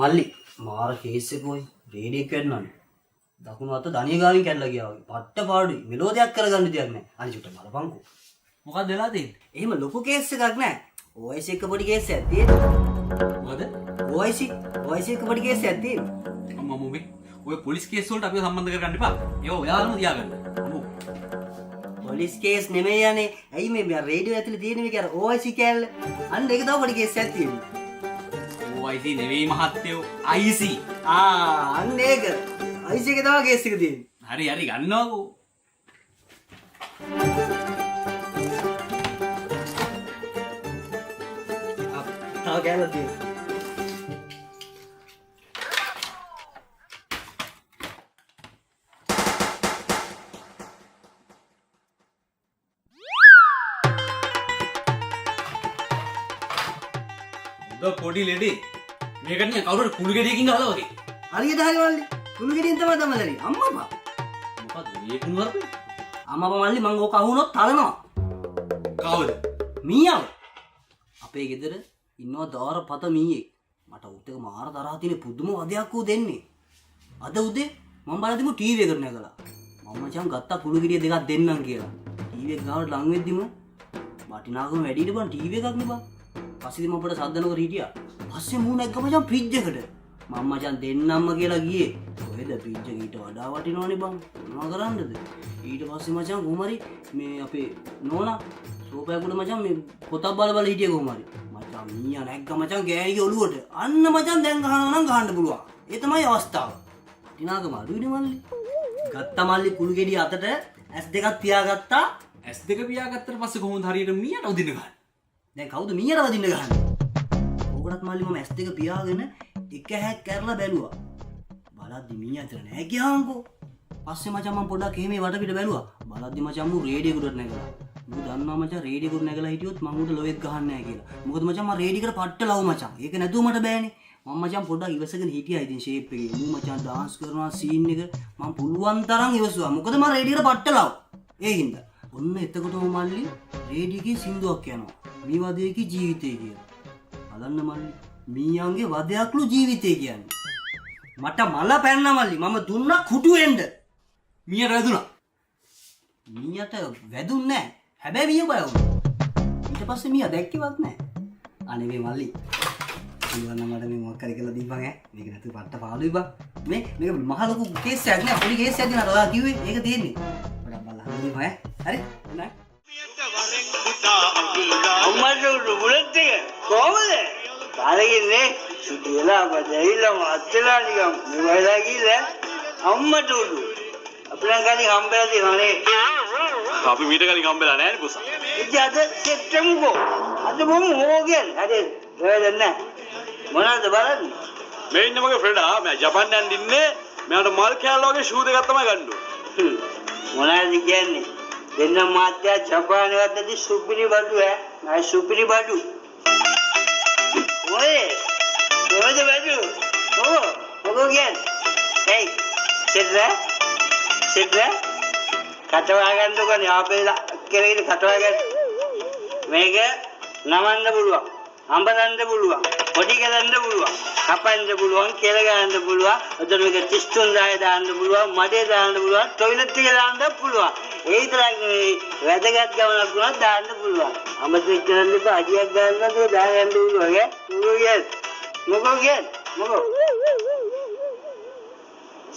මල්ලි මාර කේස් එක කොයි රේඩියක් කැඩනවනේ. දකුණු අත ධනිය ගාවින් කැඩලා ගියා වගේ. පට්ට පාඩුයි. මෙලෝ දෙයක් කරගන්න දෙයක් නැහැ. අනිචුට බලපංකෝ. මොකක්ද වෙලා තියෙන්නේ? එහෙම ලොකු කේස් එකක් නැහැ. OIC එක පොඩි කේස් එකක් තියෙනවා. මොකද? OIC එක පොඩි කේස් එකක් තියෙනවා. අම්මා මොමේ ඔය පොලිස් කේස් වලට අපිව සම්බන්ධ කරගන්න එපා. ඒවා ඔයාලම තියාගන්න. අම්මෝ. පොලිස් කේස් නෙමෙයි යන්නේ. ඇයි මේ රේඩියෝ ඇතුලේ තියෙන මේක අර OIC කෑල්ල. අන්න ඒක තමයි පොඩි කේස් එකක් තියෙන්නේ. OIC නෙවෙයි මහත්තයෝ IC. අන්න ඒක. IC එකේ තමයි කේස් එක තියෙන්නේ. හරි හරි ගන්නවකෝ. තව කෑල්ල තියෙනවා. පොඩි ලෙඩේ මේකට නිකන් කවුරුහරි කුණු ගෙඩියකින් ගහලා වගේ. හරියට හරි මල්ලි. කුණු ගෙඩියෙන් තමයි තමලරි. අම්මපා. මොකද්ද මේ කුණු වරපේ? අම්මපා මල්ලි මං ඕක අහුනොත් තලනවා. කවුද? මීයව. අපේ ගෙදර ඉන්නවා දාර පත මීයේ. මට උත් එක මාර තරහ තියෙන පුදුම වදයක් ඌ දෙන්නේ. අද උදේ මම බලද්දිම ටීවී එකට නැගලා. මම මචං ගත්තා කුණු ගෙඩිය දෙකක් දෙන්නම් කියලා. ටීවී එක ගාවට ලං වෙද්දිම වටිනාකම වැඩි නේ බං ටීවී එකක් නේ බං. පස්සේ මම අපිට සද්දනකර හිටියා. පස්සේ මූ නැග්ග මචං ෆ්‍රිජ් එකට. මම මචං දෙන්නම්ම කියලා ගියේ. කොහෙද ෆ්‍රිජ් එක ඊට වඩා වටිනවනේ බං. මොනවා කරන්නද? ඊට පස්සේ මචං කොහමරි මේ අපේ නෝනා සෝපයක් උඩ මචං මේ පොතක් බල බල හිටියේ කොහමරි. මචං මීයා නැග්ග මචං ගෑණිගේ ඔළුවට. අන්න මචං දැන් ගහනවා නම් ගහන්න පුළුවන්. ඒ තමයි අවස්ථාව. වටිනාකම අඩුයිනේ මල්ලි. ගත්ත මල්ලි කුළු ගෙඩිය අතට S2ක් තියාගත්තා. S2 පියාගත්තට පස්සේ කොහොමද හරියට මීයට උදින්න ගහන්නේ? දැන් කවුද මීයට වදින්න ගහන්නේ? ඕකටත් මල්ලි මම S2 පියාගෙන එක හැක් කරලා බැලුවා. බලද්දි මීයා අතර නෑ කියහන්කෝ. පස්සේ මචං මම පොඩ්ඩක් එහෙම වටපිට බැලුවා. බලද්දි මචං මූ රේඩියේකට නැගලා. මූ දන්නවා මචං රේඩියේකට නැගලා හිටියොත් මම උට ලොවෙත් ගහන්නේ නෑ කියලා. මොකද මචං මම රේඩියේකට පට්ට ලව් මචං. ඒක නැතුව මට බෑනේ. මම මචං පොඩ්ඩක් ඉවසගෙන හිටියා ඉතින් ෂේප් එකේ. මූ මචං ඩාන්ස් කරනවා සීන් එක මම පුළුවන් තරම් ඉවසුවා. මොකද මම රේඩියේකට පට්ට ලව්. ඒ හින්දා. ඔන්න එතකොටම මල්ලි රේඩියේකේ සින්දුවක් යනවා. මේ වදයේකේ ජීවිතය කියලා. බලන්න මල්ලි මීයන්ගේ වදයක්ලු ජීවිතය කියන්නේ. මට මල පැන්න මල්ලි මම දුන්නා කුටු වෙන්න. මීයට වැදුනා. මීයට වැදුන්නේ නැහැ. හැබැයි මීය බය වුණා. ඊට පස්සේ මීයා දැක්කේවත් නැහැ. අනේ මේ මල්ලි. ඉවන්න මට මේ මොකක් කරේ කියලා දීපන් ඈ. මේක නැතුව පට්ට පාළුයි බං. මේක මහ ලොකු කේස් එකක් නෑ. පොඩි කේස් එකක් දිනන ඔයා කිව්වේ. ඒක තියෙන්නේ. පොඩක් බලන්න දීපන් ඈ. හරි? නෑ. අම්මට බුලත් එක කොහමද? කාලෙකින්නේ සුදුලා බදයිලා මාත්‍යලා නිකම් මෙවලා ගිහලා අම්මට උඩු අපලන් කලින් හම්බෙලා තියෙනනේ. අපි මීට කලින් හම්බෙලා නැහැ නේ පුසා. ඉතින් අද සෙට්ටමුකෝ. අද මොම හොගෙන්. හරි. වැදෙන්නේ නැහැ. මොනවද බලන්නේ? මේ ඉන්න මගේ ෆ්‍රෙන්ඩා මම ජපාන් යන්න ඉන්නේ. මට මල් කෑල්ල වගේ ෂූ දෙකක් තමයි ගන්න ඕනේ. මොනවද කියන්නේ? දෙන්න මාත්‍යා ජපානයේ වත්තේ සුපිරි බඩු ඈ. නයි සුපිරි බඩු. ඔය කොහෙද බඩු? මොකෝ කියන්නේ? hey සිද්දා කටවා ගන්නකොනේ ආපෙලා කෙරෙයිද කටවා ගන්න. මේක නමන්න පුළුවන්. අඹදන්න පුළුවන්. පොඩි කරන්න පුළුවන්. කපන්න පුළුවන්, කෙල ගන්න පුළුවන්. අතන මේක 33000 දාන්න පුළුවන්, මඩේ දාන්න පුළුවන්, টয়ලට් එකේ දාන්න පුළුවන්. ඒ විතරක් නෙවෙයි වැදගත් ගමනක් වුණා දාන්න පුළුවන්. අමතක කරන්න එපා අඩියක් ගන්නද දාගන්න පුළුවන් ඈ. මොකෝ කියන්නේ?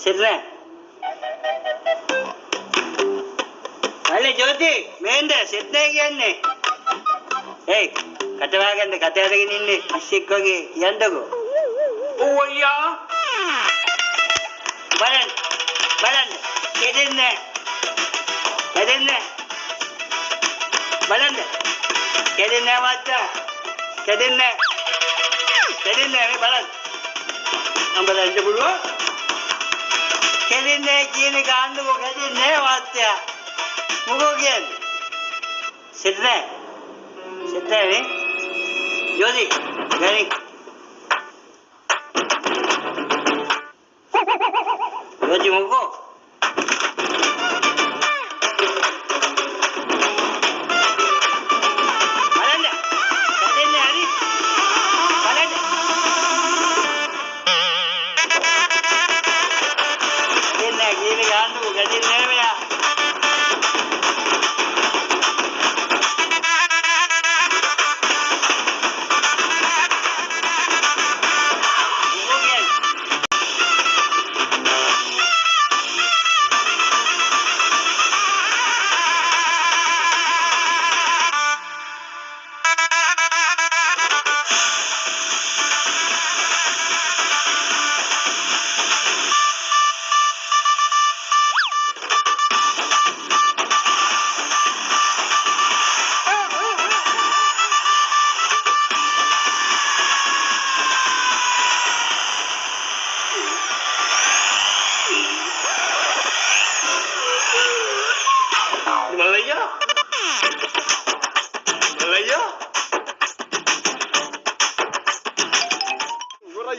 සිද්දා. අනේ ජෝති මේන්ද සිද්දා කියන්නේ. hey කටවාගෙන කට අරගෙන ඉන්නේ අශ්ෂෙක් වගේ යන්නකෝ. ඕයියා බලන්න කෙදෙන්නේ බලන්න කෙදෙන්නේ මච්චා කෙදෙන්නේ මේ බලන්න අඹලන්න පුළුවන් කෙදෙන්නේ කියන ගන්නකෝ කෙදෙන්නේ මච්චා මොකෝ කියන්නේ සිද්දා නේ ජෝති ගනි ජෝති මොකෝ බලන්න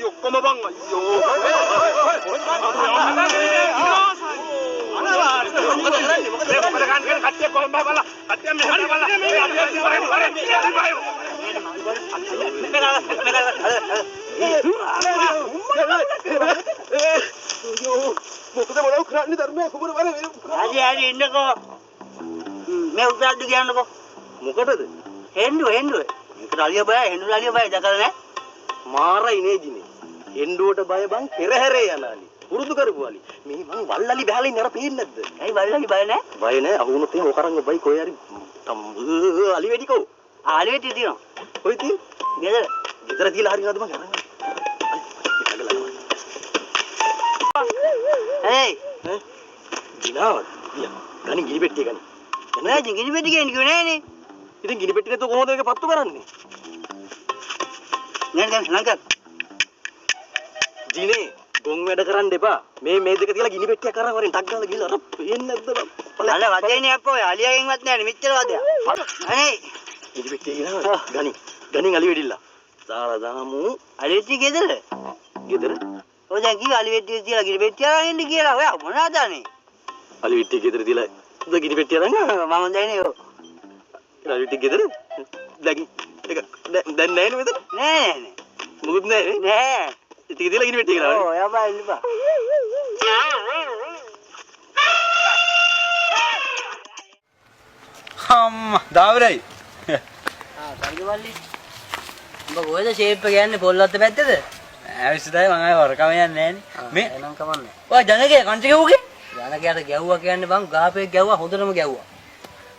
ඔක්කොම බං අයියෝ. හරි ඉන්නකෝ. මේ උසාවියට කියන්නකෝ. මොකටද? හෙන්දුව. මේකට අලිය බය, හෙන්දුව අලිය බය දැකලා නැහැ. මාරයි නේ දිනේ. එන්ඩුවට බය බං පෙරහැරේ යනාලි. පුරුදු කරපු අලි. මේ මං වල්ලලි බහලා ඉන්න අර පේන්නේ නැද්ද? ඇයි වල්ලලි බය නැහැ? බය නැහැ. අහුනොත් එහෙම ඔකරන් බයි කොයි හරි අලි වෙඩිකෝ. ආලිය තියනවා. කොයි තිය? ගෙදර. ගෙදර තියලා හරිනවද මං අරන්. ඒයි දිනාවත්. ගනි ගිනි පෙට්ටිය ගනි. නෑ ගිනි පෙට්ටිය කියන්නේ කිව්වේ නෑනේ. ඉතින් ගිනි පෙට්ටිය නැතුව කොහොමද මේක පත්තු කරන්නේ? නංග දිනේ ගොන් වැඩ කරන්න එපා. මේ දෙක තියලා ගිනි පෙට්ටියක් අරන් වරින් ටක් ගාලා ගිහලා අර පේන්නේ නැද්ද බං? අල වදේනේ අප්පෝ අලියගෙන්වත් නෑනේ මෙච්චර වදයක්. අනේ ගිනි පෙට්ටිය ගිහලා ගනින් අලි වෙඩිලා. සාලා දාමු. අලියටි ගෙදර. ගෙදර ඔය දැන් කිව්වා අලි වෙට්ටිය තියලා ගිනි පෙට්ටිය අරන් එන්න කියලා. ඔයා මොනවද අනේ? අලි වෙට්ටිය ගෙදර තියලා ගිනි පෙට්ටිය අරන් මම දැනේ ඔය. අලි වෙට්ටිය ගෙදර දැන් නැහැ නේද මෙතන? නෑ මොකුත් නැහැ නේ. නෑ. ඉතින් තියලා ගිනි පෙට්ටිය කරා. ඔව් ඔයා බා ඉල්ලපන්. අම්මා දාවරයි. කරිදවල්ලි. උඹ කොහෙද ෂේප් එක යන්නේ පොල්ලත්ත පැත්තේද? ඇවිස්සදයි මම ආයේ වරකම යන්නේ නෑනේ. මේ එනම් කමන්නේ. ඔය ජනකේ කන්ටි ගෙවුගේ? යනකයට ගැව්වා කියන්නේ බං ගාපේ ගැව්වා හොඳටම ගැව්වා.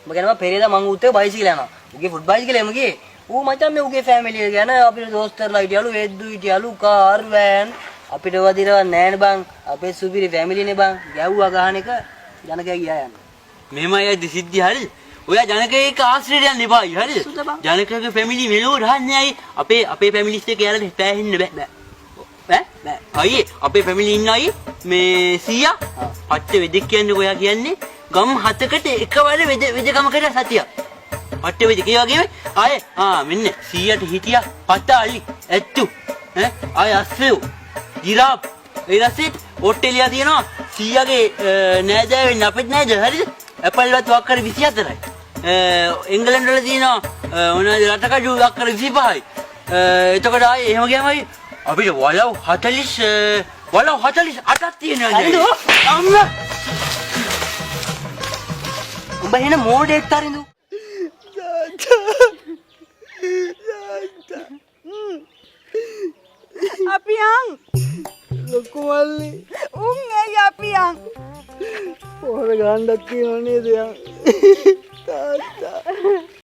උඹ කියනවා පෙරේදා මං උත්තේ බයිසිකල් යනවා. උගේ ෆුට් බයිසිකල් එම ගියේ. ඌ මචං මේ උගේ ෆැමිලි එක ගැන අපේ දෝස්තරලා හිටියලු වෙද්දු හිටියලු කාර් වෑන් අපිට වදිනවා නෑනේ බං. අපේ සුපිරි ෆැමිලිනේ බං. ගැව්වා ගහන එක ජනකයා ගියා යන්න. මෙහෙමයි අද සිද්ධි හරිද? ඔයා ජනකේ එක ආශ්‍රයයට යන්න එපායි හරිද? ජනකගේ ෆැමිලි මෙලෝ රහන්නේ අය අපේ ෆැමිලිස් එක යාලට පැහැෙන්න බෑ. බෑ. අයියේ අපේ ෆැමිලි ඉන්න අය මේ 100 පච්ච වෙදෙක් කියන්නේ ඔයා කියන්නේ ගම් 7කට එකවර වෙදකමකට සතියක්. පට්ට වෙද ඒ වගේම ආයේ මෙන්න 100ට හිටියා පතාලි ඇත්තු ආයේ අස්සෙව් ජිරාප් ඊළඟට ඔට්ටෙලියා තියෙනවා 100ගේ නෑදෑ වෙන්න අපිට නෑද හරිද? ඇපල් වත් වක්කර 24යි. එංගලන්ත වල තියෙනවා මොනවද රටකඩු වක්කර 25යි. එතකොට ආයේ එහෙම ගියාමයි අපිට වලව් 48ක් තියෙනවා නේද? අම්මා උඹ එන මෝඩෙක් තරින්දු. Apiang, ලොකු මල්ලි ay apiang. පොර ගන්නක් තියෙනව නේද යන් තාත්තා